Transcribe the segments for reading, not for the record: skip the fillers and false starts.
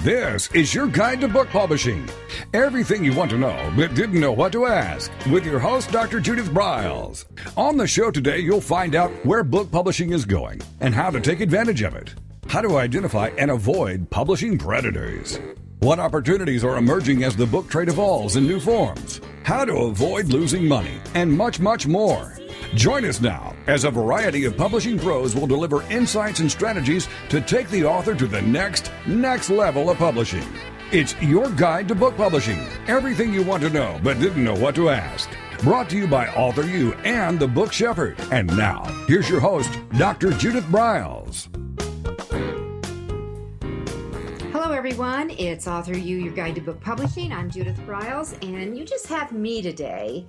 This is your guide to book publishing. Everything you want to know but didn't know what to ask with your host, Dr. Judith Briles. On the show today, you'll find out where book publishing is going and how to take advantage of it. How to identify and avoid publishing predators. What opportunities are emerging as the book trade evolves in new forms. How to avoid losing money and much, much more. Join us now as a variety of publishing pros will deliver insights and strategies to take the author to the next level of publishing. It's your guide to book publishing. Everything you want to know but didn't know what to ask. Brought to you by AuthorU and the Book Shepherd. And now, here's your host, Dr. Judith Briles. Hello, everyone. It's AuthorU, your guide to book publishing. I'm Judith Briles, and you just have me today.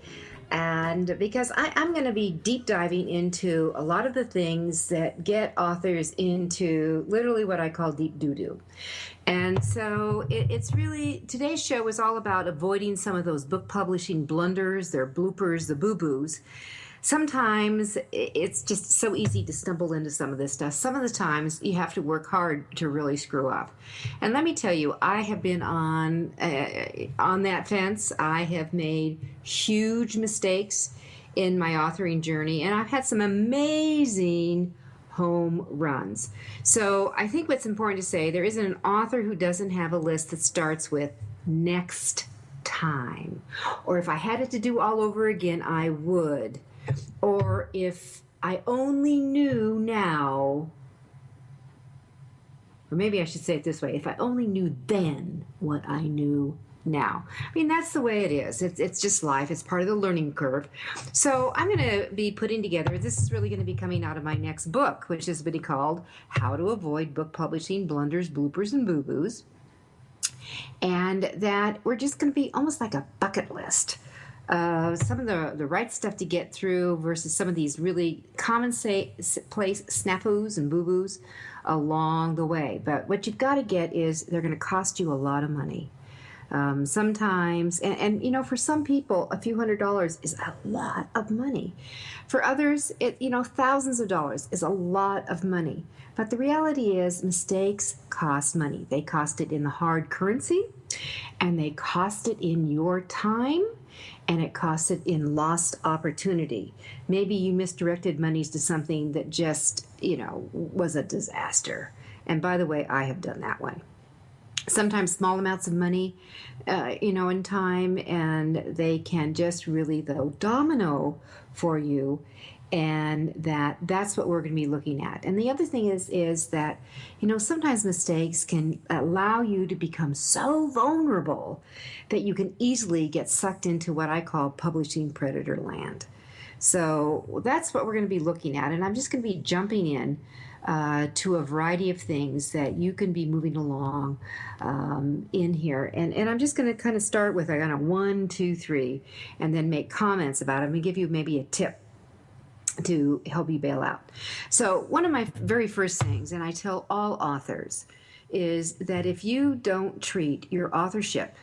And because I'm going to be deep diving into a lot of the things that get authors into literally what I call deep doo-doo. And so it's really, today's show is all about avoiding some of those book publishing blunders, their bloopers, the boo-boos. Sometimes it's just so easy to stumble into some of this stuff. Some of the times you have to work hard to really screw up. And let me tell you, I have been on that fence. I have made huge mistakes in my authoring journey, and I've had some amazing home runs. So I think what's important to say, there isn't an author who doesn't have a list that starts with next time. Or if I had it to do all over again, I would. Or if I only knew now, or maybe I should say it this way, if I only knew then what I knew now. I mean, that's the way it is. It's just life. It's part of the learning curve. So I'm going to be putting together, this is really going to be coming out of my next book, which is going to be called How to Avoid Book Publishing Blunders, Bloopers, and Boo-Boos. And that we're just going to be almost like a bucket list. Some of the right stuff to get through versus some of these really commonplace snafus and boo-boos along the way. But what you've got to get is they're going to cost you a lot of money. Sometimes, and you know, for some people, a few $100s is a lot of money. For others, thousands of dollars is a lot of money. But the reality is mistakes cost money. They cost it in the hard currency, and they cost it in your time, and it costs it in lost opportunity. Maybe you misdirected monies to something that just, was a disaster. And by the way, I have done that one. Sometimes small amounts of money, in time, and they can just really, though, domino for you. And that's what we're going to be looking at. And the other thing is that, sometimes mistakes can allow you to become so vulnerable that you can easily get sucked into what I call publishing predator land. So that's what we're going to be looking at. And I'm just going to be jumping in to a variety of things that you can be moving along in here. And I'm just going to kind of start with 1, 2, 3, and then make comments about it. I'm going to give you maybe a tip to help you bail out. So one of my very first things, and I tell all authors, is that if you don't treat your authorship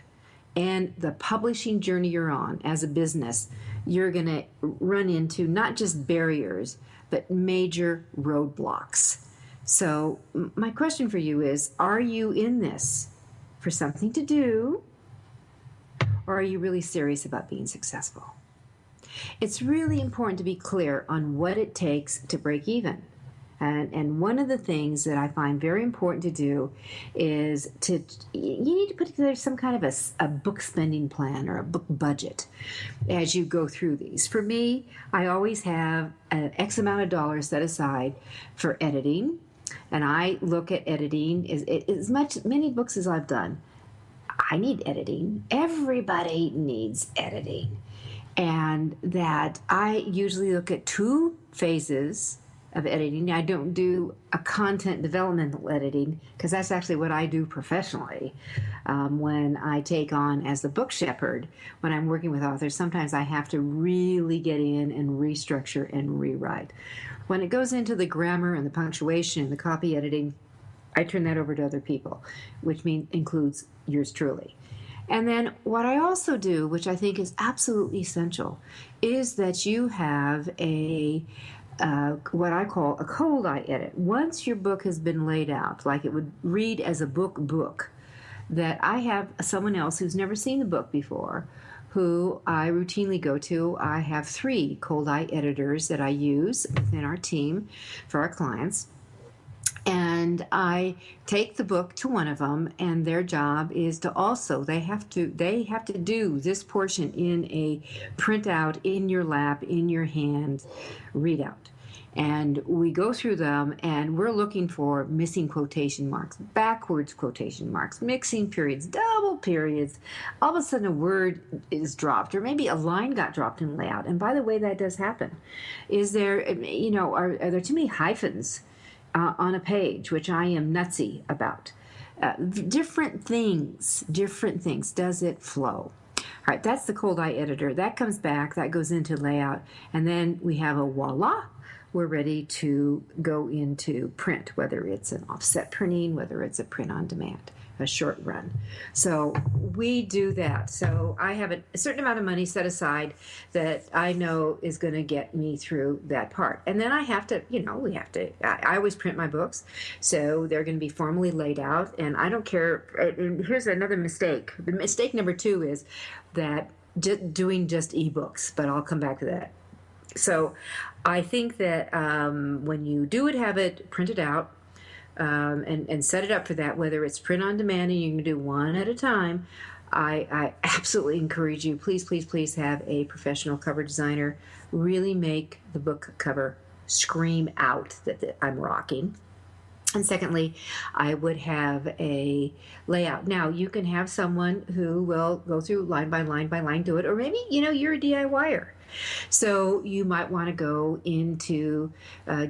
and the publishing journey you're on as a business, you're going to run into not just barriers, but major roadblocks. So my question for you is, are you in this for something to do, or are you really serious about being successful? It's really important to be clear on what it takes to break even. And one of the things that I find very important to do is you need to put together some kind of a book spending plan or a book budget as you go through these. For me, I always have an X amount of dollars set aside for editing, and I look at editing many books as I've done. I need editing. Everybody needs editing. And that I usually look at 2 phases of editing. I don't do a content developmental editing because that's actually what I do professionally. When I take on as the book shepherd, when I'm working with authors, sometimes I have to really get in and restructure and rewrite. When it goes into the grammar and the punctuation and the copy editing, I turn that over to other people, which includes yours truly. And then what I also do, which I think is absolutely essential, is that you have what I call a cold eye edit. Once your book has been laid out, like it would read as a book, that I have someone else who's never seen the book before, who I routinely go to. I have 3 cold eye editors that I use within our team for our clients. And I take the book to one of them, and their job is to also, they have to do this portion in a printout in your lap, in your hand, readout. And we go through them, and we're looking for missing quotation marks, backwards quotation marks, mixing periods, double periods. All of a sudden a word is dropped, or maybe a line got dropped in layout. And by the way, that does happen. Is there, are there too many hyphens on a page, which I am nutsy about? Different things. Does it flow? All right, that's the cold eye editor. That comes back, that goes into layout, and then we have a voila. We're ready to go into print, whether it's an offset printing, whether it's a print on demand, a short run. So we do that. So I have a certain amount of money set aside that I know is going to get me through that part. And then I have to, I always print my books. So they're going to be formally laid out. And I don't care. And here's another mistake. The mistake number 2 is that doing just ebooks, but I'll come back to that. So I think that when you do it, have it printed out and set it up for that, whether it's print on demand and you can do one at a time. I absolutely encourage you, please have a professional cover designer really make the book cover scream out that I'm rocking. And secondly, I would have a layout. Now, you can have someone who will go through line by line, do it. Or maybe, you're a DIYer. So you might want to go into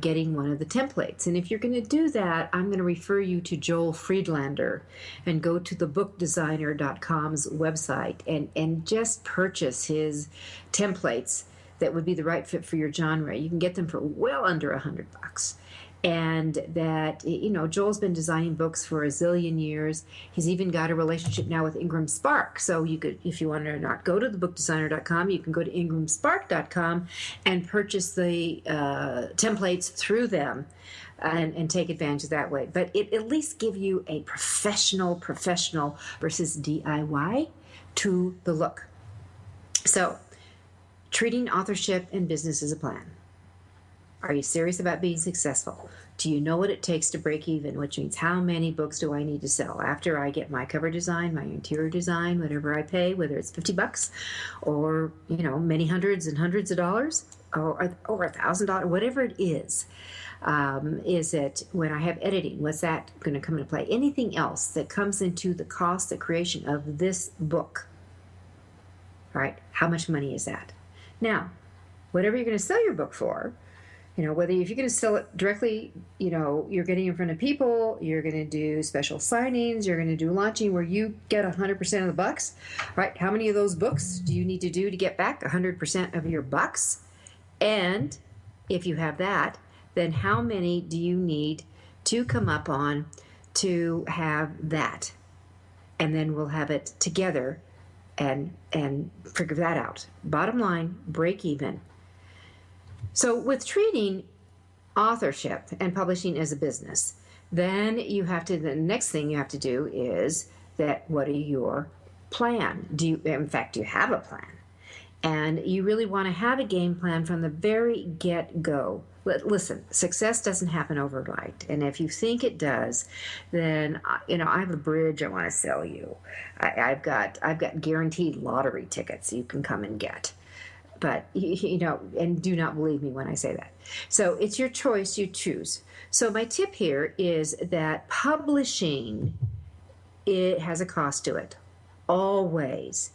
getting one of the templates. And if you're going to do that, I'm going to refer you to Joel Friedlander and go to thebookdesigner.com's website and just purchase his templates that would be the right fit for your genre. You can get them for well under $100. And that, Joel's been designing books for a zillion years. He's even got a relationship now with Ingram Spark. So you could, if you want to not go to thebookdesigner.com, you can go to ingramspark.com and purchase the templates through them and take advantage of that way. But it at least give you a professional versus DIY to the look. So treating authorship and business as a plan. Are you serious about being successful? Do you know what it takes to break even, which means how many books do I need to sell after I get my cover design, my interior design, whatever I pay, whether it's $50 or, many hundreds and hundreds of dollars or over $1,000, whatever it is it when I have editing, what's that going to come into play? Anything else that comes into the cost, the creation of this book, right? How much money is that? Now, whatever you're going to sell your book for, whether if you're going to sell it directly, you're getting in front of people, you're going to do special signings, you're going to do launching where you get 100% of the bucks, right? How many of those books do you need to do to get back 100% of your bucks? And if you have that, then how many do you need to come up on to have that? And then we'll have it together and figure that out. Bottom line, break even. So with treating authorship and publishing as a business, then the next thing you have to do is that what are your plan? Do you have a plan? And you really want to have a game plan from the very get-go. Listen, success doesn't happen overnight. And if you think it does, then, I have a bridge I want to sell you. I've got guaranteed lottery tickets you can come and get. But, and do not believe me when I say that. So it's your choice, you choose. So my tip here is that publishing, it has a cost to it, always.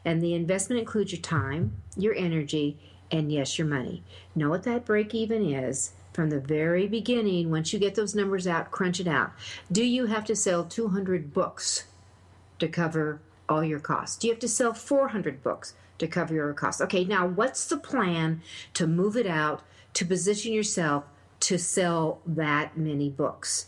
And the investment includes your time, your energy, and yes, your money. Know what that break even is from the very beginning. Once you get those numbers out, crunch it out. Do you have to sell 200 books to cover all your costs? Do you have to sell 400 books to cover your costs? Okay, now what's the plan to move it out, to position yourself to sell that many books?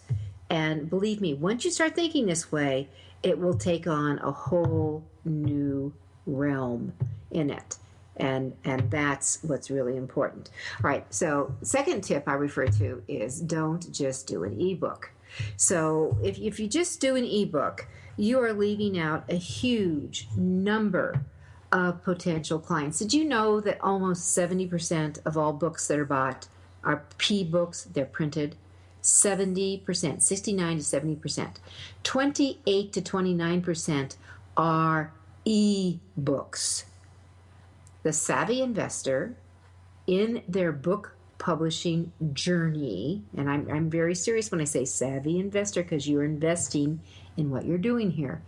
And believe me, once you start thinking this way, it will take on a whole new realm in it. And that's what's really important. All right, so second tip I refer to is don't just do an ebook. So if you just do an ebook, you are leaving out a huge number of potential clients. Did you know that almost 70% of all books that are bought are P-books? They're printed. 70%, 69 to 70%. 28 to 29% are e-books. The savvy investor in their book publishing journey, and I'm very serious when I say savvy investor because you're investing in what you're doing here,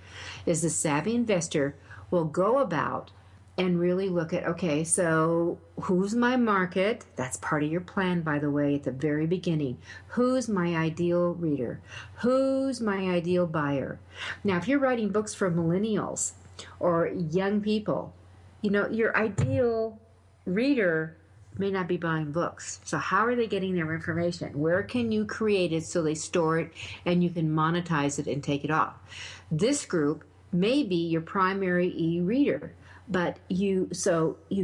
is the savvy investor will go about and really look at, okay, so who's my market? That's part of your plan, by the way, at the very beginning. Who's my ideal reader? Who's my ideal buyer? Now, if you're writing books for millennials or young people, you know, your ideal reader may not be buying books. So how are they getting their information? Where can you create it so they store it and you can monetize it and take it off? This group may be your primary e-reader, but you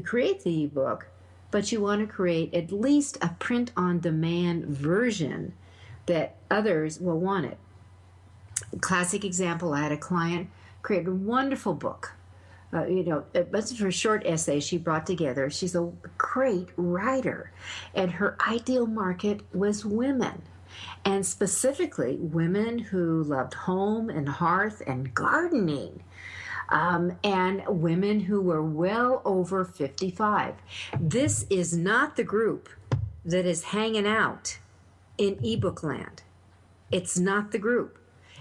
create the ebook, but you want to create at least a print-on-demand version that others will want it. Classic example, I had a client create a wonderful book. It was her short essay she brought together. She's a great writer, and her ideal market was women, and specifically women who loved home and hearth and gardening, and women who were well over 55. This is not the group that is hanging out in ebook land. It's not the group,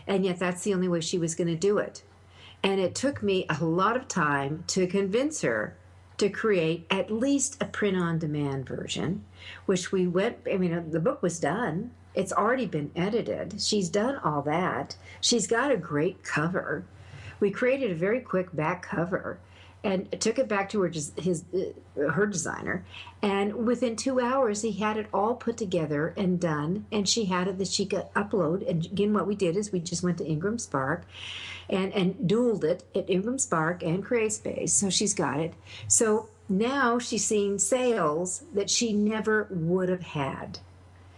and yet that's the only way she was going to do it. And it took me a lot of time to convince her to create at least a print-on-demand version, which the book was done. It's already been edited. She's done all that. She's got a great cover. We created a very quick back cover and took it back to her designer. And within 2 hours, he had it all put together and done. And she had it that she could upload. And again, what we did is we just went to Ingram Spark and dualed it at Ingram Spark and CreateSpace. So she's got it. So now she's seeing sales that she never would have had.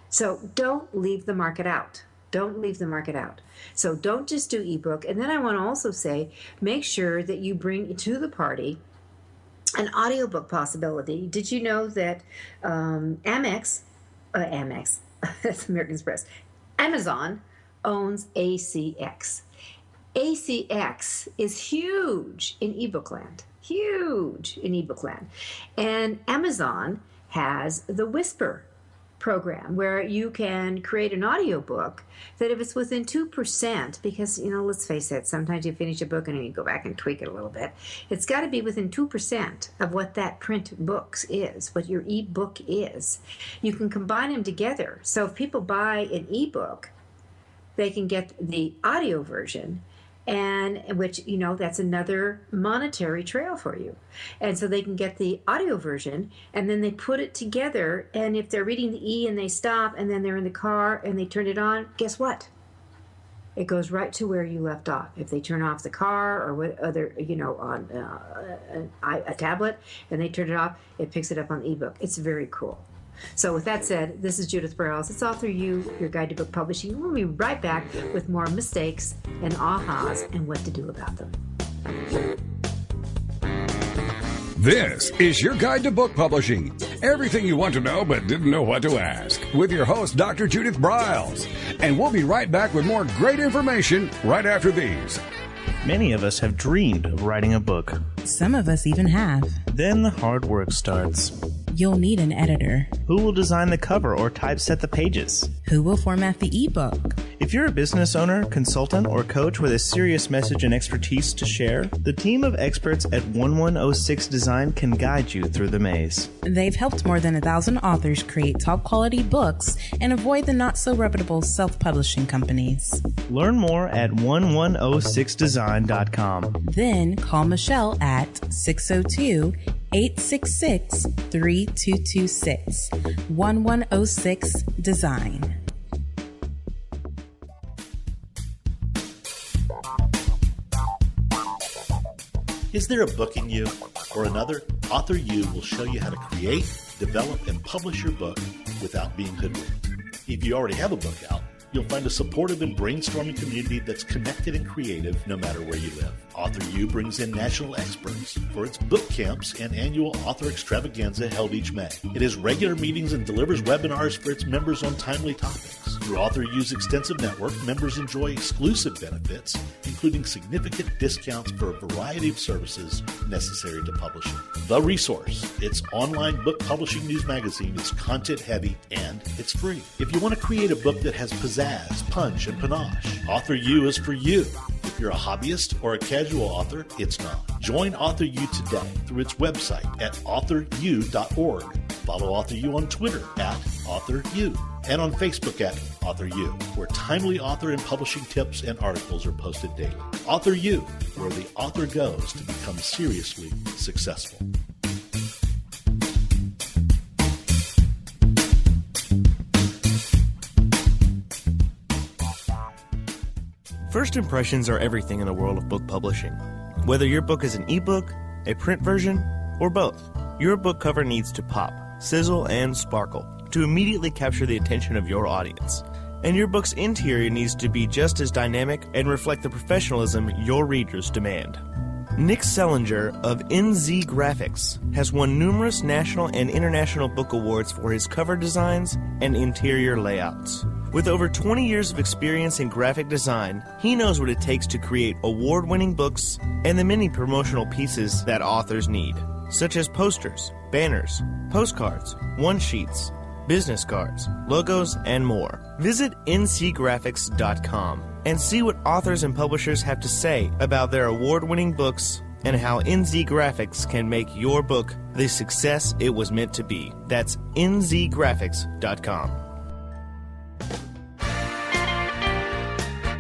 So don't leave the market out. Don't leave the market out. So don't just do ebook. And then I want to also say, make sure that you bring to the party an audiobook possibility. Did you know that Amex, that's American Express, Amazon owns ACX. ACX is huge in ebook land. Huge in ebook land. And Amazon has the Whisper program where you can create an audiobook that if it's within 2%, because, let's face it, sometimes you finish a book and then you go back and tweak it a little bit. It's got to be within 2% of what that print books is, what your ebook is. You can combine them together. So if people buy an ebook, they can get the audio version, and which, that's another monetary trail for you. And so they can get the audio version, and then they put it together, and if they're reading the E and they stop, and then they're in the car and they turn it on, guess what? It goes right to where you left off. If they turn off the car or what other, on a tablet, and they turn it off, it picks it up on the ebook. It's very cool. So with that said, this is Judith Briles. It's AuthorU, your guide to book publishing. We'll be right back with more mistakes and ahas and what to do about them. This is your guide to book publishing. Everything you want to know but didn't know what to ask. With your host, Dr. Judith Briles. And we'll be right back with more great information right after these. Many of us have dreamed of writing a book. Some of us even have. Then the hard work starts. You'll need an editor. Who will design the cover or typeset the pages? Who will format the ebook? If you're a business owner, consultant, or coach with a serious message and expertise to share, the team of experts at 1106 Design can guide you through the maze. They've helped more than 1,000 authors create top-quality books and avoid the not-so-reputable self-publishing companies. Learn more at 1106design.com. Then call Michelle at 602-866-3226. 1106 Design. Is there a book in you or another? AuthorU will show you how to create, develop, and publish your book without being hoodwinked. If you already have a book out, you'll find a supportive and brainstorming community that's connected and creative no matter where you live. AuthorU brings in national experts for its book camps and annual author extravaganza held each May. It has regular meetings and delivers webinars for its members on timely topics. Through AuthorU's extensive network, members enjoy exclusive benefits, including significant discounts for a variety of services necessary to publishing. The Resource, its online book publishing news magazine, is content-heavy and it's free. If you want to create a book that has pizzazz, punch, and panache, AuthorU is for you. If you're a hobbyist or a casual author, it's not. Join AuthorU today through its website at AuthorU.org. Follow AuthorU on Twitter at AuthorU and on Facebook at AuthorU, where timely author and publishing tips and articles are posted daily. AuthorU, where the author goes to become seriously successful. First impressions are everything in the world of book publishing. Whether your book is an ebook, a print version, or both, your book cover needs to pop, sizzle, and sparkle to immediately capture the attention of your audience. And your book's interior needs to be just as dynamic and reflect the professionalism your readers demand. Nick Sellinger of NZ Graphics has won numerous national and international book awards for his cover designs and interior layouts. With over 20 years of experience in graphic design, he knows what it takes to create award-winning books and the many promotional pieces that authors need, such as posters, banners, postcards, one-sheets, business cards, logos, and more. Visit ncgraphics.com and see what authors and publishers have to say about their award-winning books and how NZ Graphics can make your book the success it was meant to be. That's nzgraphics.com.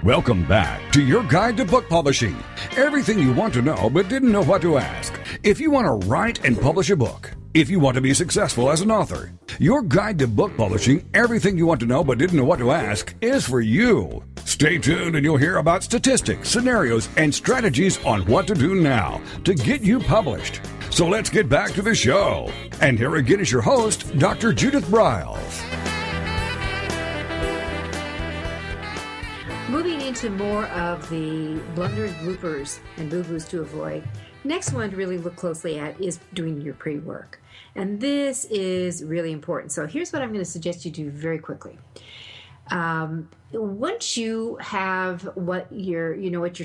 Welcome back to your guide to book publishing. Everything you want to know but didn't know what to ask. If you want to write and publish a book, if you want to be successful as an author, your guide to book publishing, everything you want to know but didn't know what to ask, is for you. Stay tuned and you'll hear about statistics, scenarios, and strategies on what to do now to get you published. So let's get back to the show. And here again is your host, Dr. Judith Briles. Moving into more of the blunders, bloopers, and boo-boos to avoid, next one to really look closely at is doing your pre-work. And this is really important. So here's what I'm going to suggest you do very quickly. Once you have what your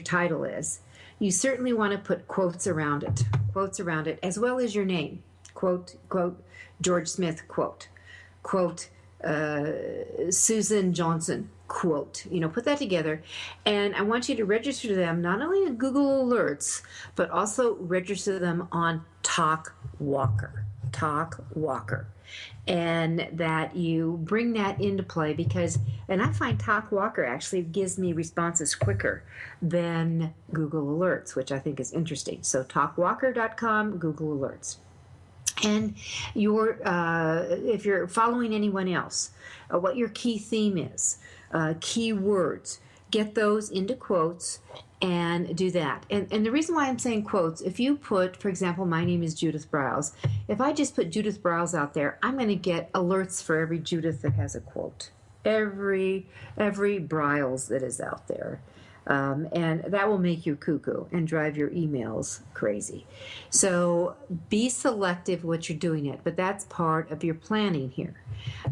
title is, you certainly want to put quotes around it, as well as your name. Quote, George Smith, quote, Susan Johnson, quote. Put that together, and I want you to register them not only in Google Alerts, but also register them on TalkWalker, and that you bring that into play and I find TalkWalker actually gives me responses quicker than Google Alerts, which I think is interesting. So TalkWalker.com, Google Alerts. And if you're following anyone else, what your key theme is, keywords, get those into quotes and do that. And the reason why I'm saying quotes, if you put, for example, my name is Judith Briles. If I just put Judith Briles out there, I'm going to get alerts for every Judith that has a quote, every Briles that is out there. And that will make you cuckoo and drive your emails crazy. So be selective what you're doing it, but that's part of your planning here.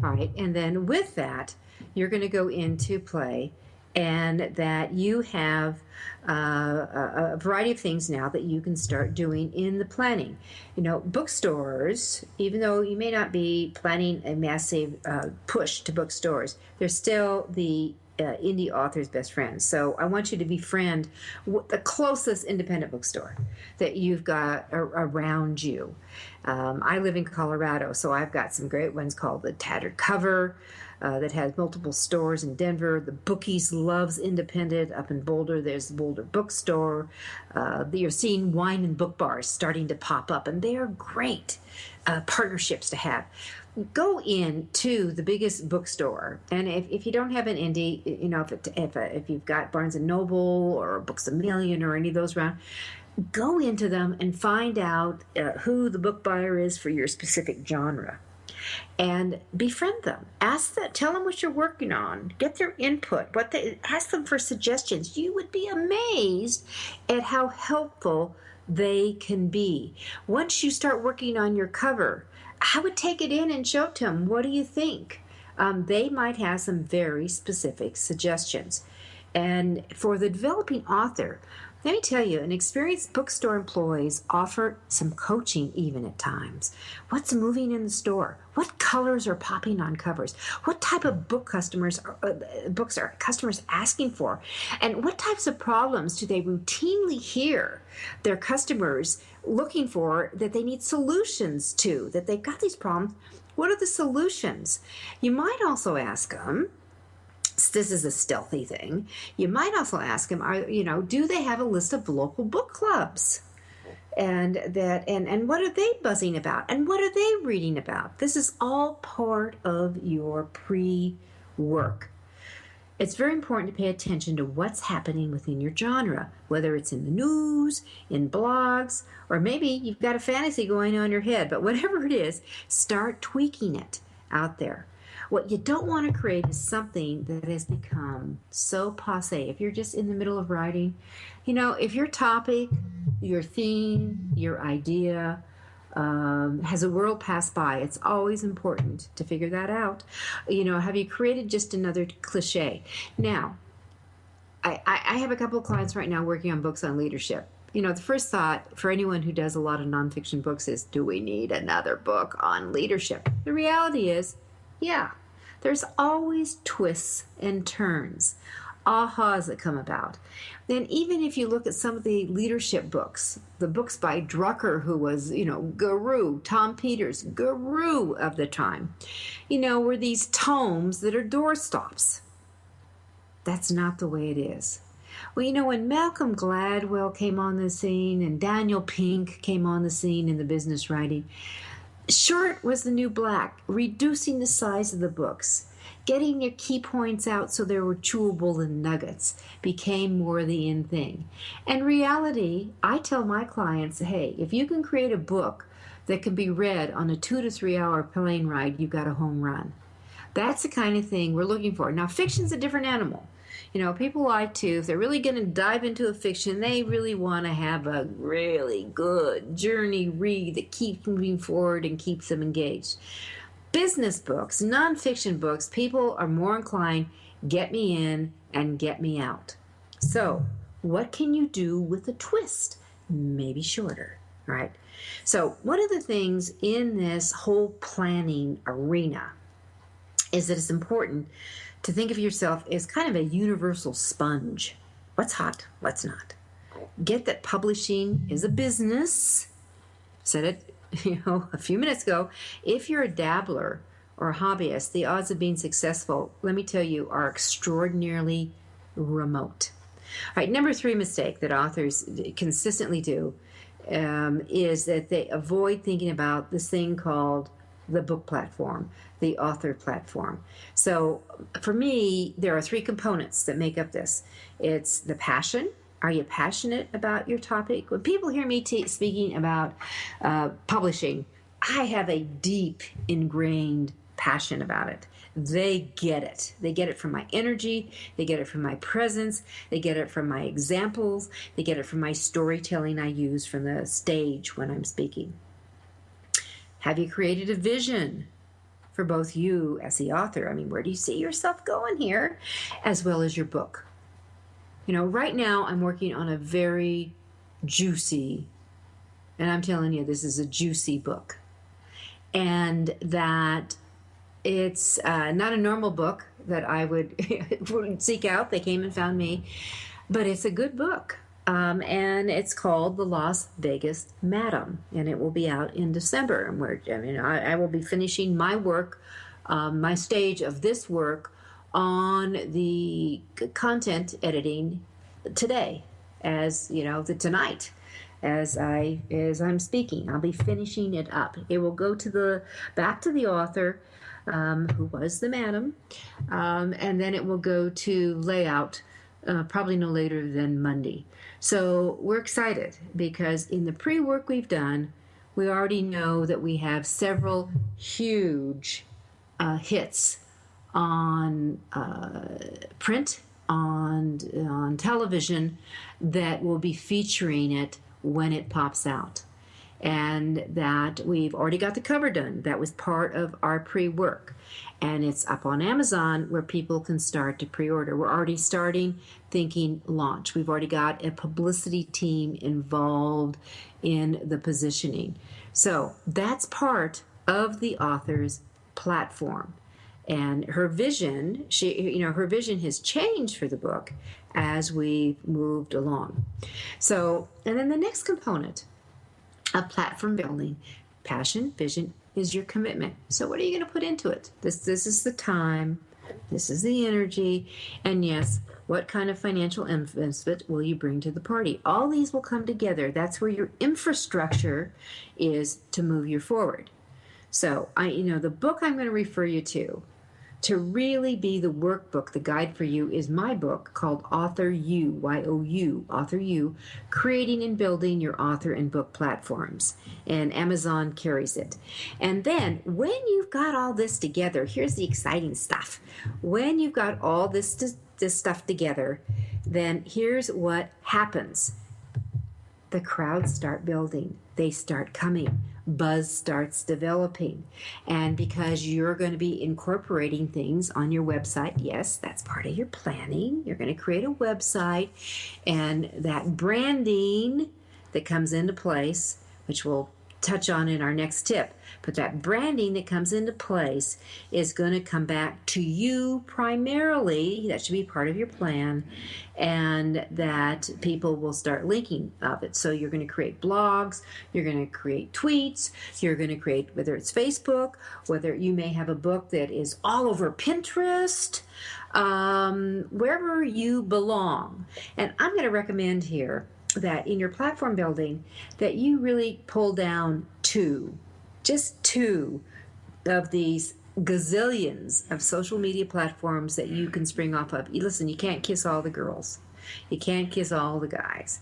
All right, and then with that, you're going to go into play, and that you have a variety of things now that you can start doing in the planning. Bookstores, even though you may not be planning a massive push to bookstores, they're still the indie author's best friends. So I want you to befriend the closest independent bookstore that you've got around you. I live in Colorado, so I've got some great ones called the Tattered Cover that has multiple stores in Denver. The Bookies loves independent. Up in Boulder, there's the Boulder Bookstore. You're seeing wine and book bars starting to pop up, and they are great partnerships to have. Go into the biggest bookstore, and if you don't have an indie, if you've got Barnes and Noble or Books A Million or any of those around, go into them and find out who the book buyer is for your specific genre. and befriend them. Ask them, tell them what you're working on. Get their input. Ask them for suggestions. You would be amazed at how helpful they can be. Once you start working on your cover, I would take it in and show it to them. What do you think? They might have some very specific suggestions. And for the developing author, let me tell you, an experienced bookstore employees offer some coaching even at times. What's moving in the store? What colors are popping on covers? What type of books are customers asking for? And what types of problems do they routinely hear their customers looking for that they need solutions to, that they've got these problems? What are the solutions? You might also ask them, this is a stealthy thing, you might also ask them, do they have a list of local book clubs? And what are they buzzing about? And what are they reading about? This is all part of your pre-work. It's very important to pay attention to what's happening within your genre, whether it's in the news, in blogs, or maybe you've got a fantasy going on in your head. But whatever it is, start tweaking it out there. What you don't want to create is something that has become so passé. If you're just in the middle of writing, if your topic, your theme, your idea has a world pass by, it's always important to figure that out. Have you created just another cliche? Now, I have a couple of clients right now working on books on leadership. The first thought for anyone who does a lot of nonfiction books is, do we need another book on leadership? The reality is, yeah, there's always twists and turns, ahas that come about. Then even if you look at some of the leadership books, the books by Drucker, who was, guru, Tom Peters, guru of the time, were these tomes that are doorstops. That's not the way it is. Well, when Malcolm Gladwell came on the scene and Daniel Pink came on the scene in the business writing, short was the new black, reducing the size of the books, getting your key points out so they were chewable and nuggets became more the in thing. And reality, I tell my clients, hey, if you can create a book that can be read on a 2 to 3 hour plane ride, you've got a home run. That's the kind of thing we're looking for. Now, fiction's a different animal. People like to, if they're really going to dive into a fiction, they really want to have a really good journey read that keeps moving forward and keeps them engaged. Business books, nonfiction books, people are more inclined, get me in and get me out. So what can you do with a twist? Maybe shorter, right? So one of the things in this whole planning arena is that it's important to think of yourself as kind of a universal sponge. What's hot? What's not? Get that publishing is a business. Said it, a few minutes ago. If you're a dabbler or a hobbyist, the odds of being successful, let me tell you, are extraordinarily remote. All right, number 3 mistake that authors consistently do is that they avoid thinking about this thing called the book platform, the author platform. So for me, there are 3 components that make up this. It's the passion. Are you passionate about your topic? When people hear me speaking about publishing, I have a deep ingrained passion about it. They get it. They get it from my energy. They get it from my presence. They get it from my examples. They get it from my storytelling I use from the stage when I'm speaking. Have you created a vision for both you as the author? I mean, where do you see yourself going here, as well as your book? Right now I'm working on a very juicy, and I'm telling you, this is a juicy book. And that it's not a normal book that I would seek out. They came and found me. But it's a good book. And it's called The Las Vegas Madam, and it will be out in December. And I will be finishing my work, my stage of this work on the content editing today, tonight, as I'm speaking. I'll be finishing it up. It will go back to the author, who was the madam, and then it will go to layout. Probably no later than Monday. So we're excited because in the pre-work we've done, We already know that we have several huge hits on print, on television, that will be featuring it when it pops out. And that we've already got the cover done. That was part of our pre-work. And it's up on Amazon where people can start to pre-order. We're already starting thinking launch. We've already got a publicity team involved in the positioning. So that's part of the author's platform. And her vision, her vision has changed for the book as we've moved along. So, and then the next component of platform building, passion, vision, is your commitment. So what are you going to put into it? This is the time, this is the energy, and yes, what kind of financial investment will you bring to the party? All these will come together. That's where your infrastructure is to move you forward. So the book I'm going to refer you to really be the workbook, the guide for you, is my book called AuthorU, Y-O-U, AuthorU, Creating and Building Your Author and Book Platforms. And Amazon carries it. And then when you've got all this together, here's the exciting stuff. When you've got all this stuff together, then here's what happens. The crowds start building. They start coming. Buzz starts developing. And because you're going to be incorporating things on your website, yes, that's part of your planning. You're going to create a website, and that branding that comes into place, which we'll touch on in our next tip, but that branding that comes into place is going to come back to you primarily. That should be part of your plan, and that people will start linking of it. So you're going to create blogs, you're going to create tweets, you're going to create, whether it's Facebook, whether you may have a book that is all over Pinterest, wherever you belong. And I'm going to recommend here that in your platform building that you really pull down just two of these gazillions of social media platforms that you can spring off of. Listen, you can't kiss all the girls. You can't kiss all the guys.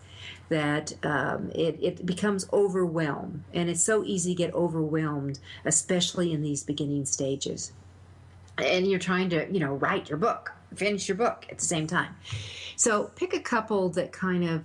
That it becomes overwhelmed, and it's so easy to get overwhelmed, especially in these beginning stages. And you're trying to, write your book, finish your book at the same time. So pick a couple that kind of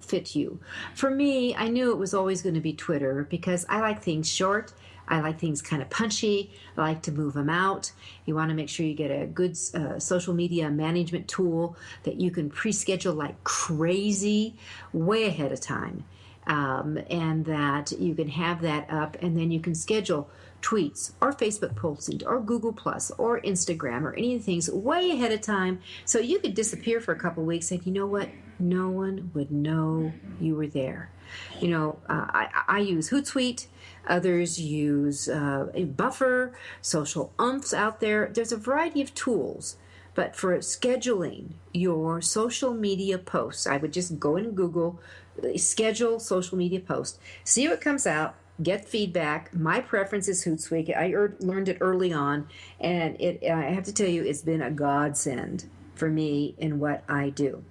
fit you. For me, I knew it was always going to be Twitter because I like things short. I like things kind of punchy. I like to move them out. You want to make sure you get a good social media management tool that you can pre-schedule like crazy way ahead of time. And that you can have that up, and then you can schedule tweets or Facebook posting or Google Plus or Instagram or any of the things way ahead of time, so you could disappear for a couple of weeks and you know what? No one would know you were there. I use Hootsuite. Others use a Buffer, social umphs out there. There's a variety of tools. But for scheduling your social media posts, I would just go in Google, schedule social media post, see what comes out, get feedback. My preference is Hootsuite. I learned it early on, and I have to tell you, it's been a godsend for me in what I do.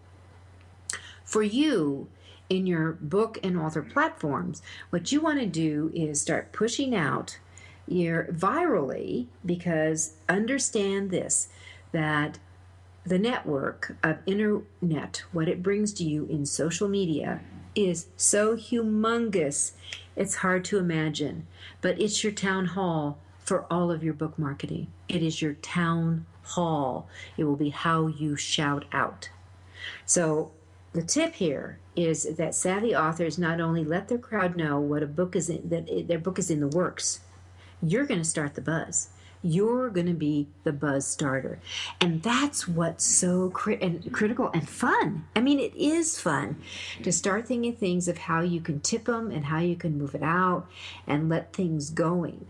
For you, in your book and author platforms, what you want to do is start pushing out your virally, because understand this, that the network of internet, what it brings to you in social media, is so humongous, it's hard to imagine. But it's your town hall for all of your book marketing. It is your town hall. It will be how you shout out. So the tip here is that savvy authors not only let their crowd know what a book is in, that their book is in the works. You're going to start the buzz. You're going to be the buzz starter. And that's what's so critical and fun. I mean, it is fun to start thinking things of how you can tip them and how you can move it out and let things going.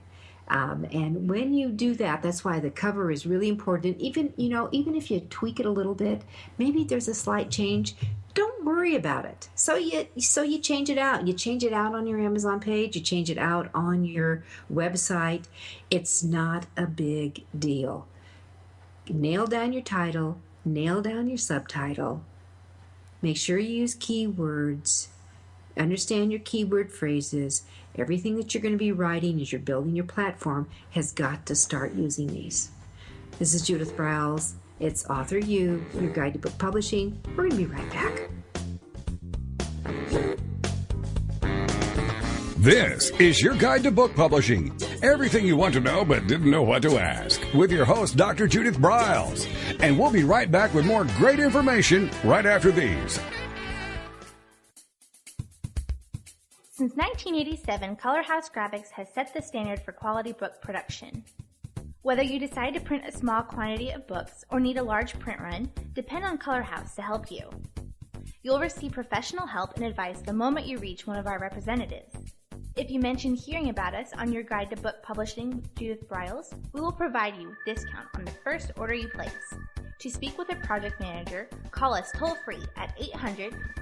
And when you do that, that's why the cover is really important. Even if you tweak it a little bit, maybe there's a slight change, don't worry about it. So you change it out. You change it out on your Amazon page. You change it out on your website. It's not a big deal. Nail down your title. Nail down your subtitle. Make sure you use keywords. Understand your keyword phrases. Everything that you're going to be writing as you're building your platform has got to start using these. This is Judith Briles. It's AuthorU, your guide to book publishing. We're going to be right back. This is your guide to book publishing. Everything you want to know but didn't know what to ask. With your host, Dr. Judith Briles. And we'll be right back with more great information right after these. Since 1987, Color House Graphics has set the standard for quality book production. Whether you decide to print a small quantity of books or need a large print run, depend on Color House to help you. You'll receive professional help and advice the moment you reach one of our representatives. If you mention hearing about us on your guide to book publishing with Judith Briles, we will provide you a discount on the first order you place. To speak with a project manager, call us toll-free at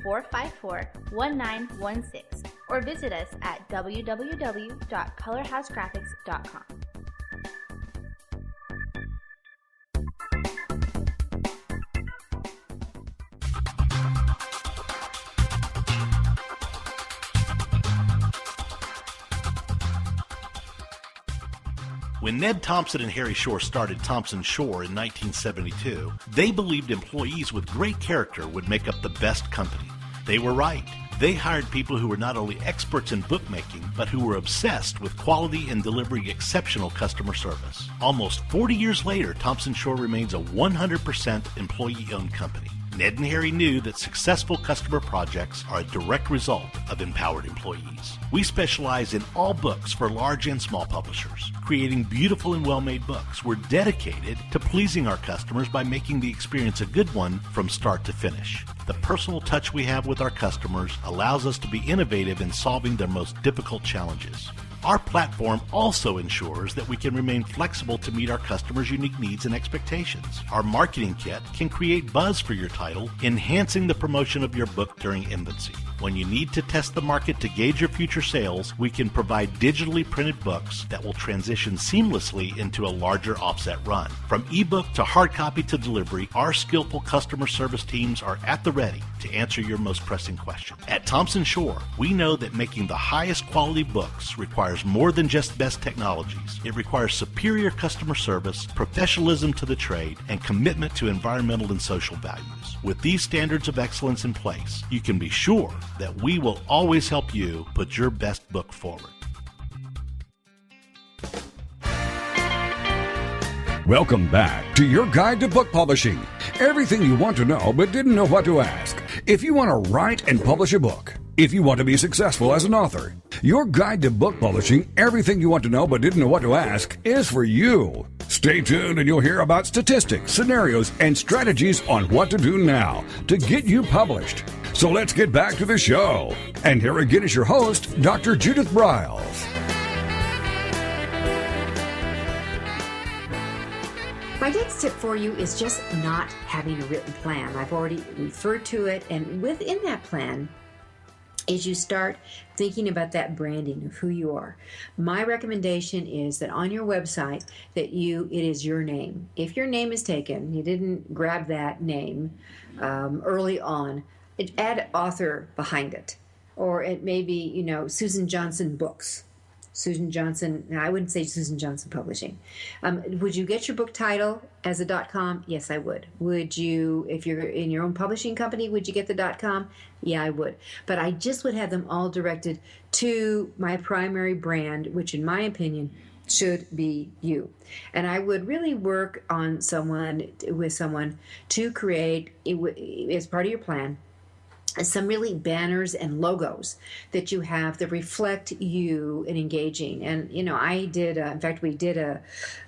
800-454-1916 or visit us at www.colorhousegraphics.com. When Ned Thompson and Harry Shore started Thompson Shore in 1972, they believed employees with great character would make up the best company. They were right. They hired people who were not only experts in bookmaking, but who were obsessed with quality and delivering exceptional customer service. Almost 40 years later, Thompson Shore remains a 100% employee-owned company. Ned and Harry knew that successful customer projects are a direct result of empowered employees. We specialize in all books for large and small publishers, creating beautiful and well-made books. We're dedicated to pleasing our customers by making the experience a good one from start to finish. The personal touch we have with our customers allows us to be innovative in solving their most difficult challenges. Our platform also ensures that we can remain flexible to meet our customers' unique needs and expectations. Our marketing kit can create buzz for your title, enhancing the promotion of your book during infancy. When you need to test the market to gauge your future sales, we can provide digitally printed books that will transition seamlessly into a larger offset run. From ebook to hard copy to delivery, our skillful customer service teams are at the ready to answer your most pressing question. At Thompson Shore, we know that making the highest quality books requires more than just best technologies. It requires superior customer service, professionalism to the trade, and commitment to environmental and social values. With these standards of excellence in place, you can be sure that we will always help you put your best book forward. Welcome back to your guide to book publishing. Everything you want to know but didn't know what to ask. If you want to write and publish a book, if you want to be successful as an author, your guide to book publishing, everything you want to know but didn't know what to ask, is for you. Stay tuned and you'll hear about statistics, scenarios, and strategies on what to do now to get you published. So let's get back to the show. And here again is your host, Dr. Judith Briles. My next tip for you is just not having a written plan. I've already referred to it, and within that plan is you start thinking about that branding of who you are. My recommendation is that on your website that it is your name. If your name is taken, you didn't grab that name early on, add author behind it. Or it may be, Susan Johnson Books. Susan Johnson, now I wouldn't say Susan Johnson Publishing. Would you get your book title as a .com? Yes, I would. Would you, if you're in your own publishing company, would you get the .com? Yeah, I would. But I just would have them all directed to my primary brand, which in my opinion should be you. And I would really work on with someone to create, as part of your plan, some really banners and logos that you have that reflect you and engaging. And, I did, in fact, we did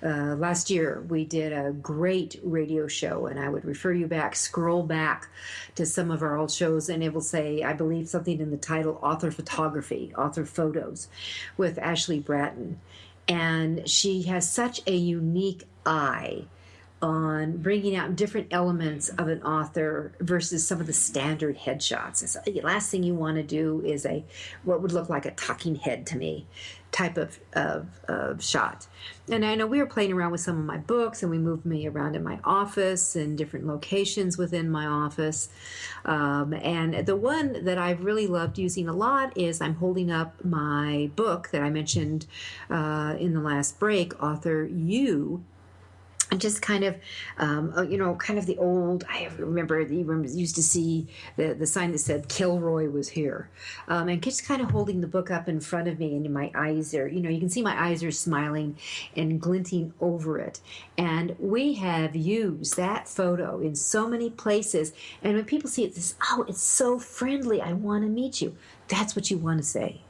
last year, we did a great radio show, and I would refer you back, scroll back to some of our old shows, and it will say, I believe, something in the title, Author Photography, Author Photos, with Ashley Bratton. And she has such a unique eye on bringing out different elements of an author versus some of the standard headshots. So the last thing you want to do is what would look like a talking head to me type of shot. And I know we were playing around with some of my books, and we moved me around in my office and different locations within my office. And the one that I've really loved using a lot is I'm holding up my book that I mentioned in the last break, AuthorU. And just kind of, kind of the old, I remember you used to see the sign that said Kilroy was here. And just kind of holding the book up in front of me, and my eyes are, you can see my eyes are smiling and glinting over it. And we have used that photo in so many places. And when people see it, this, oh, it's so friendly, I want to meet you. That's what you want to say.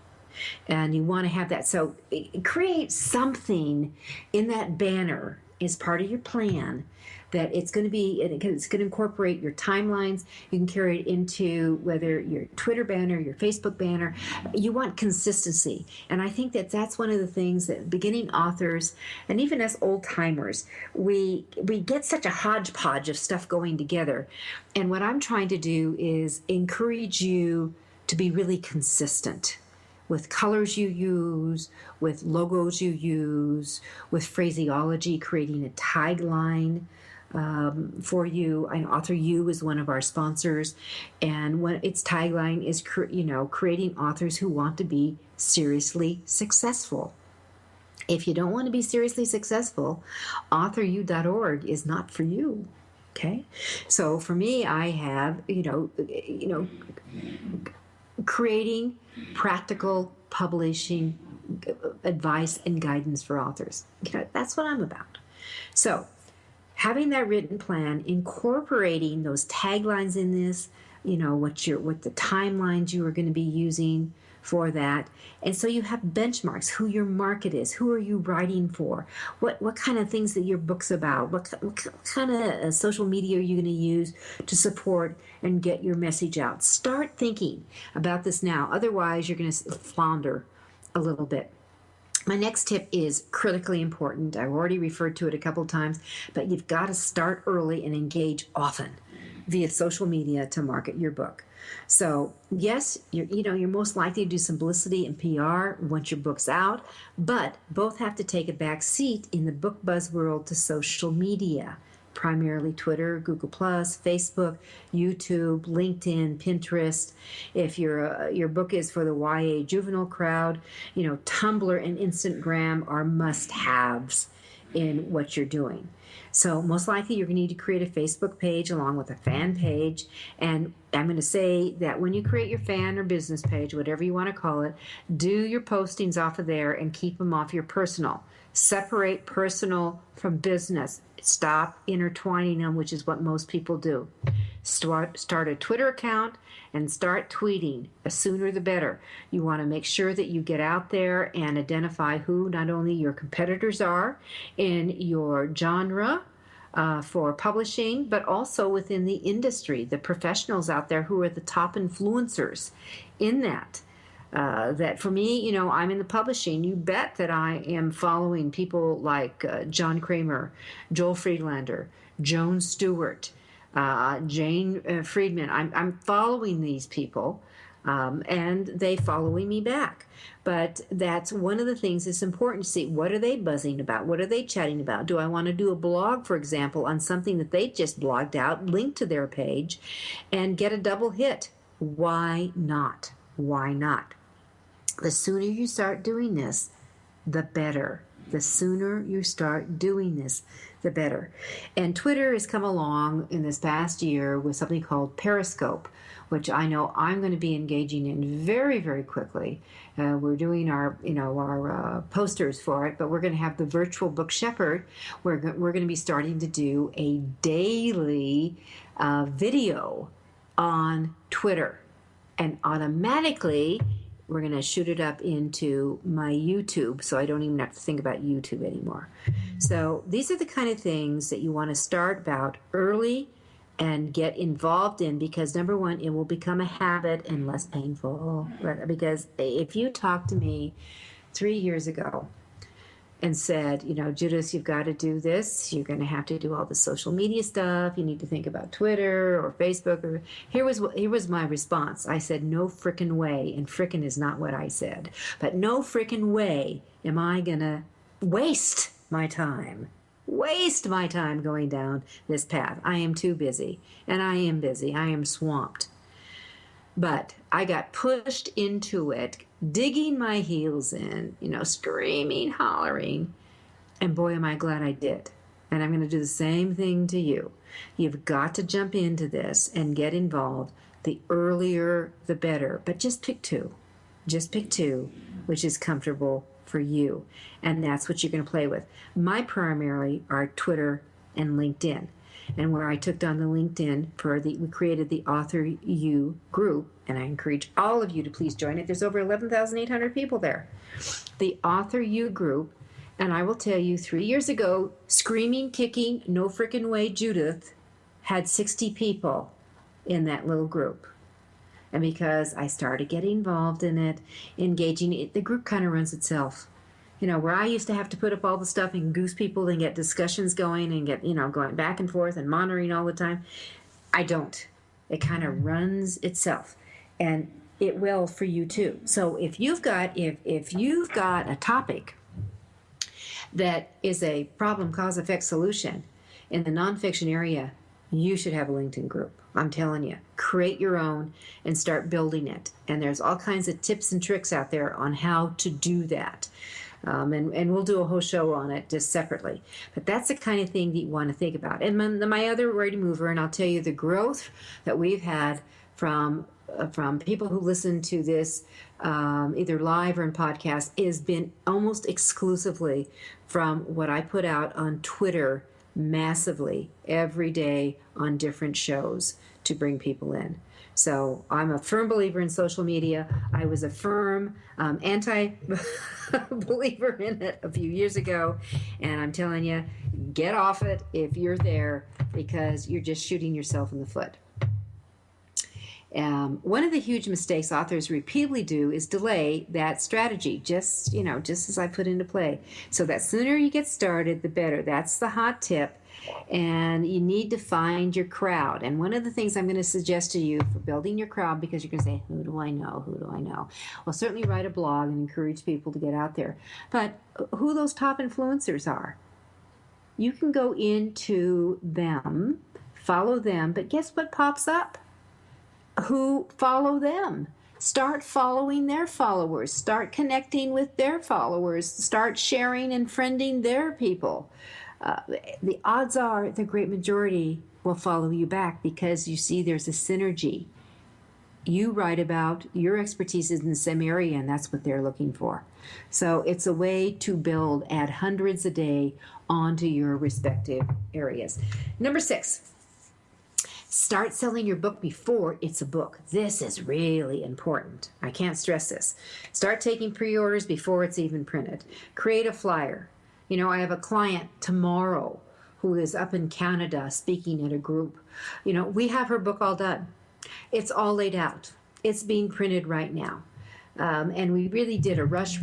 And you want to have that. So create something in that banner is part of your plan that it's going to incorporate your timelines. You can carry it into whether your Twitter banner, your Facebook banner. You want consistency. And I think that's one of the things that beginning authors, and even us old-timers, we get such a hodgepodge of stuff going together. And what I'm trying to do is encourage you to be really consistent with colors you use, with logos you use, with phraseology, creating a tagline for you. And AuthorU is one of our sponsors, and its tagline is, creating authors who want to be seriously successful. If you don't want to be seriously successful, AuthorU.org is not for you. Okay, so for me, I have creating practical publishing advice and guidance for authors. That's what I'm about. So having that written plan, incorporating those taglines in this, what the timelines you are going to be using for that. And so you have benchmarks, who your market is, who are you writing for, what kind of things that your book's about, what kind of social media are you going to use to support and get your message out. Start thinking about this now. Otherwise, you're going to flounder a little bit. My next tip is critically important. I've already referred to it a couple times, but you've got to start early and engage often via social media to market your book. So yes, you're most likely to do some publicity and PR once your book's out, but both have to take a back seat in the book buzz world to social media, primarily Twitter, Google+, Facebook, YouTube, LinkedIn, Pinterest. If your book is for the YA juvenile crowd, Tumblr and Instagram are must-haves in what you're doing. So most likely you're going to need to create a Facebook page along with a fan page. And I'm going to say that when you create your fan or business page, whatever you want to call it, do your postings off of there and keep them off your personal. Separate personal from business. Stop intertwining them, which is what most people do. Start a Twitter account and start tweeting. The sooner the better. You want to make sure that you get out there and identify who not only your competitors are in your genre for publishing, but also within the industry, the professionals out there who are the top influencers in that. That for me, I'm in the publishing. You bet that I am following people like John Kramer, Joel Friedlander, Joan Stewart, Jane Friedman. I'm following these people, and they following me back. But that's one of the things that's important to see. What are they buzzing about? What are they chatting about? Do I want to do a blog, for example, on something that they just blogged out, link to their page, and get a double hit? Why not? Why not? The sooner you start doing this, the better. The sooner you start doing this, the better. And Twitter has come along in this past year with something called Periscope, which I know I'm going to be engaging in very, very quickly. We're doing our posters for it, but we're going to have the virtual book shepherd. We're going to be starting to do a daily video on Twitter, and automatically we're going to shoot it up into my YouTube, so I don't even have to think about YouTube anymore. So these are the kind of things that you want to start about early and get involved in, because number one, it will become a habit and less painful. Because if you talked to me 3 years ago and said, Judith, you've got to do this. You're going to have to do all the social media stuff. You need to think about Twitter or Facebook. Here was my response. I said, no frickin' way. And frickin' is not what I said. But no frickin' way am I going to waste my time going down this path. I am too busy. And I am busy. I am swamped. But I got pushed into it, digging my heels in, screaming, hollering. And boy, am I glad I did. And I'm going to do the same thing to you. You've got to jump into this and get involved. The earlier, the better. But just pick two. Just pick two, which is comfortable for you. And that's what you're going to play with. My primarily are Twitter and LinkedIn. And where I took on the LinkedIn we created the AuthorU group, and I encourage all of you to please join it. There's over 11,800 people there. The AuthorU group, and I will tell you, 3 years ago, screaming, kicking, no frickin' way, Judith had 60 people in that little group. And because I started getting involved in it, engaging it, the group kind of runs itself. Where I used to have to put up all the stuff and goose people and get discussions going and get, going back and forth and monitoring all the time, I don't. It kind of runs itself. And it will for you too. So if you've got a topic that is a problem, cause, effect, solution in the nonfiction area, you should have a LinkedIn group. I'm telling you, create your own and start building it. And there's all kinds of tips and tricks out there on how to do that. And we'll do a whole show on it just separately. But that's the kind of thing that you want to think about. And my other ready mover, and I'll tell you the growth that we've had from people who listen to this either live or in podcast has been almost exclusively from what I put out on Twitter massively every day on different shows to bring people in. So I'm a firm believer in social media. I was a firm anti-believer in it a few years ago. And I'm telling you, get off it if you're there, because you're just shooting yourself in the foot. One of the huge mistakes authors repeatedly do is delay that strategy, just as I put into play. So that sooner you get started, the better. That's the hot tip. And you need to find your crowd. And one of the things I'm going to suggest to you for building your crowd, because you're going to say, who do I know? Who do I know? Well, certainly write a blog and encourage people to get out there. But who those top influencers are, you can go into them, follow them, but guess what pops up? Who follow them. Start following their followers. Start connecting with their followers. Start sharing and friending their people. The odds are the great majority will follow you back, because you see there's a synergy. You write about your expertise is in the same area, and that's what they're looking for. So it's a way to add hundreds a day onto your respective areas. Number 6. Start selling your book before it's a book. This is really important. I can't stress this. Start taking pre-orders before it's even printed. Create a flyer. I have a client tomorrow who is up in Canada speaking at a group. We have her book all done. It's all laid out. It's being printed right now. And we really did a rush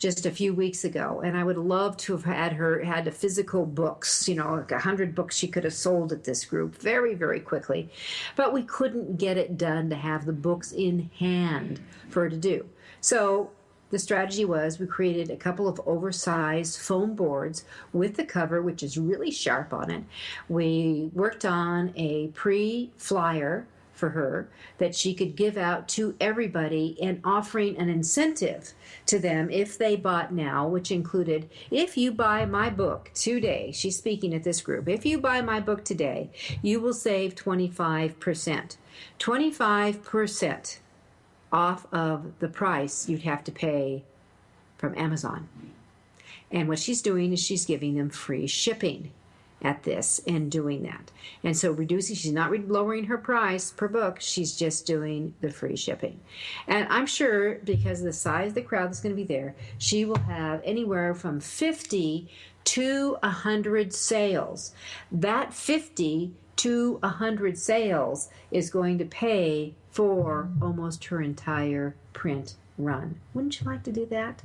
just a few weeks ago. And I would love to have had the physical books, like 100 books she could have sold at this group very, very quickly. But we couldn't get it done to have the books in hand for her to do. So the strategy was we created a couple of oversized foam boards with the cover, which is really sharp on it. We worked on a pre-flyer for her that she could give out to everybody, and offering an incentive to them if they bought now, which included, if you buy my book today, she's speaking at this group, if you buy my book today, you will save 25%. 25% off of the price you'd have to pay from Amazon. And what she's doing is she's giving them free shipping at this and doing that. And so she's not lowering her price per book, she's just doing the free shipping. And I'm sure, because of the size of the crowd that's going to be there, she will have anywhere from 50 to 100 sales. That 50 to 100 sales is going to pay for almost her entire print run. Wouldn't you like to do that?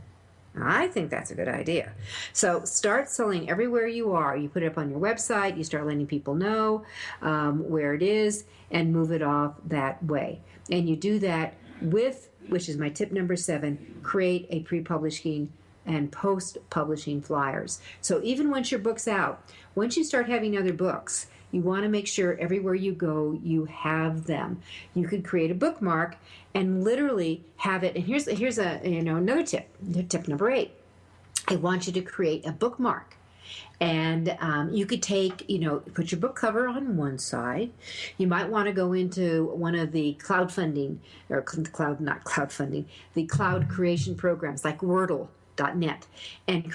I think that's a good idea. So start selling everywhere you are. You put it up on your website, you start letting people know where it is, and move it off that way. And you do that with, which is my tip number 7, create a pre-publishing and post-publishing flyers. So even once your book's out, once you start having other books, you want to make sure everywhere you go, you have them. You could create a bookmark and literally have it. And here's another tip. Tip number 8. I want you to create a bookmark. And you could take, put your book cover on one side. You might want to go into one of the the cloud creation programs like Wordle.net and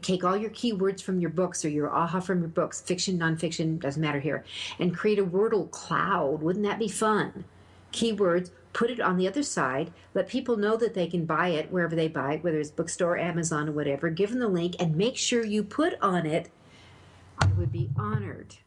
take all your keywords from your books or your AHA from your books, fiction, nonfiction, doesn't matter here, and create a Wordle cloud. Wouldn't that be fun? Keywords, put it on the other side, let people know that they can buy it wherever they buy it, whether it's bookstore, Amazon, or whatever. Give them the link and make sure you put on it, I would be honored